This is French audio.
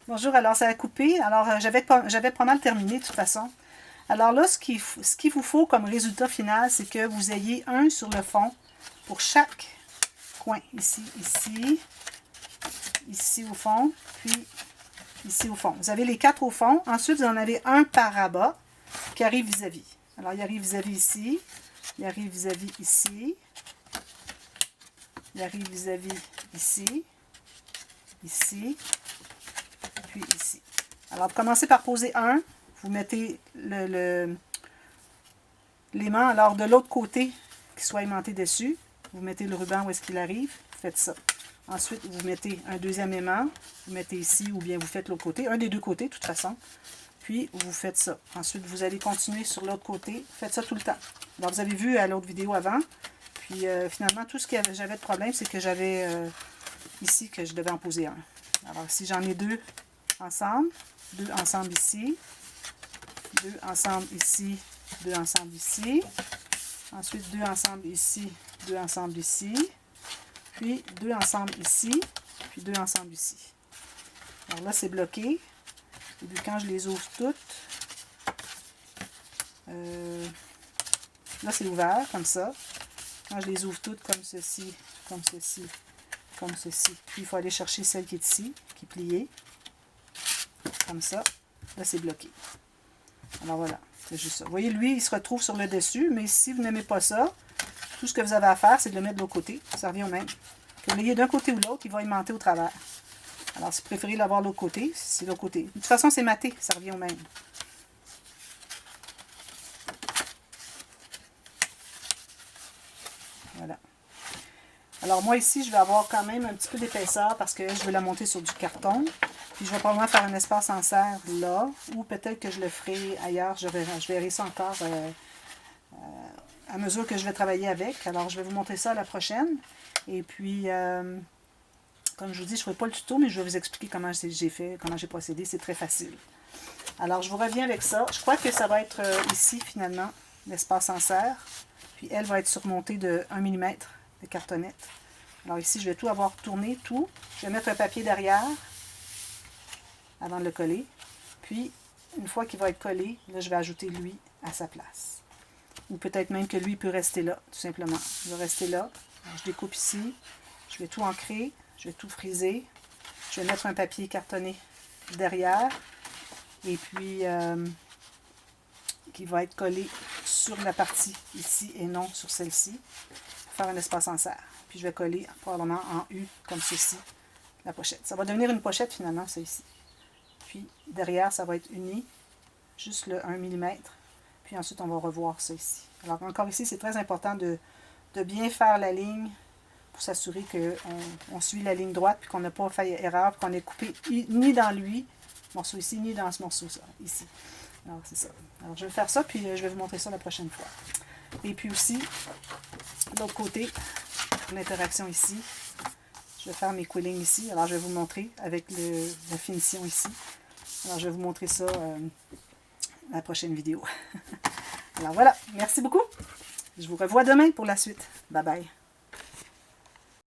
Bonjour, alors ça a coupé. Alors j'avais pas mal terminé de toute façon. Alors là, ce qu'il vous faut comme résultat final, c'est que vous ayez un sur le fond pour chaque coin. Ici, ici, ici au fond, puis ici au fond. Vous avez les 4 au fond. Ensuite, vous en avez un par rabat qui arrive vis-à-vis. Alors, il arrive vis-à-vis ici. Il arrive vis-à-vis ici. Il arrive vis-à-vis ici. Ici. Puis ici. Alors, vous commencez par poser un. Vous mettez l'aimant. Alors, de l'autre côté, qu'il soit aimanté dessus, vous mettez le ruban où est-ce qu'il arrive. Vous faites ça. Ensuite, vous mettez un deuxième aimant. Vous mettez ici ou bien vous faites l'autre côté. Un des deux côtés, de toute façon. Puis, vous faites ça. Ensuite, vous allez continuer sur l'autre côté. Faites ça tout le temps. Alors, vous avez vu à l'autre vidéo avant. Puis, finalement, tout ce que j'avais de problème, c'est que j'avais ici que je devais en poser un. Alors, ici, j'en ai deux ensemble. Deux ensemble ici. Deux ensemble ici. Deux ensemble ici. Ensuite, deux ensemble ici. Deux ensemble ici. Puis, deux ensemble ici. Puis, deux ensemble ici. Alors là, c'est bloqué. Et puis quand je les ouvre toutes, là c'est ouvert comme ça. Quand je les ouvre toutes comme ceci, comme ceci, comme ceci. Puis il faut aller chercher celle qui est ici, qui est pliée. Comme ça. Là c'est bloqué. Alors voilà, c'est juste ça. Vous voyez, lui, il se retrouve sur le dessus, mais si vous n'aimez pas ça, tout ce que vous avez à faire, c'est de le mettre de l'autre côté. Ça revient au même. Que vous l'ayez d'un côté ou l'autre, il va aimanter au travers. Alors, si vous préférez l'avoir de l'autre côté, c'est l'autre côté. De toute façon, c'est maté, ça revient au même. Voilà. Alors, moi, ici, je vais avoir quand même un petit peu d'épaisseur parce que je vais la monter sur du carton. Puis, je vais probablement faire un espace en serre là, ou peut-être que je le ferai ailleurs. Je verrai ça encore à mesure que je vais travailler avec. Alors, je vais vous montrer ça à la prochaine. Et puis... comme je vous dis, je ne ferai pas le tuto, mais je vais vous expliquer comment j'ai fait, comment j'ai procédé. C'est très facile. Alors, je vous reviens avec ça. Je crois que ça va être ici, finalement, l'espace en serre. Puis, elle va être surmontée de 1 mm de cartonnette. Alors, ici, je vais tout avoir tourné, tout. Je vais mettre un papier derrière avant de le coller. Puis, une fois qu'il va être collé, là, je vais ajouter lui à sa place. Ou peut-être même que lui peut rester là, tout simplement. Il va rester là. Alors, je découpe ici. Je vais tout ancrer. Je vais tout friser. Je vais mettre un papier cartonné derrière. Et puis, qui va être collé sur la partie ici et non sur celle-ci. Pour faire un espace en serre. Puis, je vais coller probablement en U, comme ceci, la pochette. Ça va devenir une pochette, finalement, ça ici. Puis, derrière, ça va être uni. Juste le 1 mm. Puis, ensuite, on va revoir ça ici. Alors, encore ici, c'est très important de bien faire la ligne pour s'assurer qu'on suit la ligne droite, puis qu'on n'a pas fait erreur, puis qu'on est coupé ni dans lui, morceau ici, ni dans ce morceau ici. Alors, c'est ça. Alors, je vais faire ça, puis je vais vous montrer ça la prochaine fois. Et puis aussi, de l'autre côté, l'interaction ici, je vais faire mes quillings ici. Alors, je vais vous montrer avec la finition ici. Alors, je vais vous montrer ça à la prochaine vidéo. Alors, voilà. Merci beaucoup. Je vous revois demain pour la suite. Bye bye.